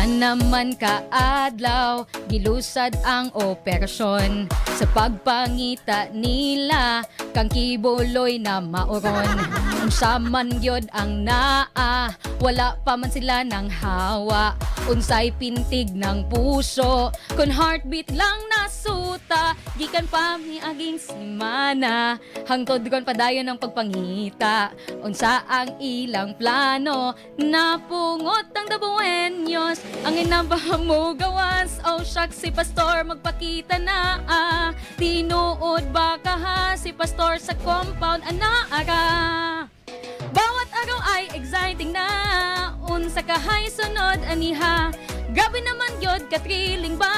Nga naman kaadlaw, gilusad ang operasyon. Sa pagpangita nila, kang Quiboloy na maoron. Unsa man gyud ang naa, wala pa man sila ng hawa. Unsay pintig ng puso, kun heartbeat lang nasuta. Gikan pa miaging semana, hangtod kon padayon ng pagpangita. Unsa ang ilang plano, napungot ang dabuenyos. Ang inabahamo gawas, oh shucks si pastor magpakita na. Tinuod ba kaha si pastor sa compound anaara. Bawat araw ay exciting na, unsa kahay sunod aniha. Grabe naman gyud katriling ba,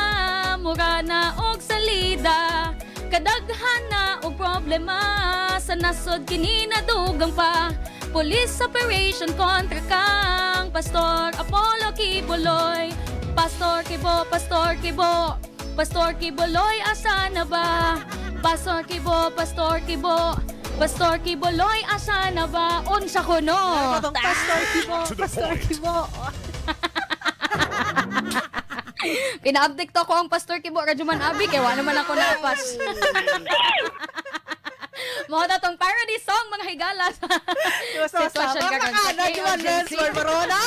mura na og salida. Kadaghan na og problema, sa nasod kini nadugang pa. Police operation kontra kang Pastor Apollo Quiboloy. Pastor Quibo, Pastor Quibo, Pastor Quiboloy asa na ba? Pastor Quibo, Pastor Quibo, Pastor Quiboloy asa na ba? Unsa ko no? Pastor Quibo, Pastor Quibo. Pina-update ko ang Pastor Quibo RadyoMaN Abi kaya wala naman ako napas. Mga datong parody song mga higala sa sitwasyon RadyoMaN Renz Barbarona.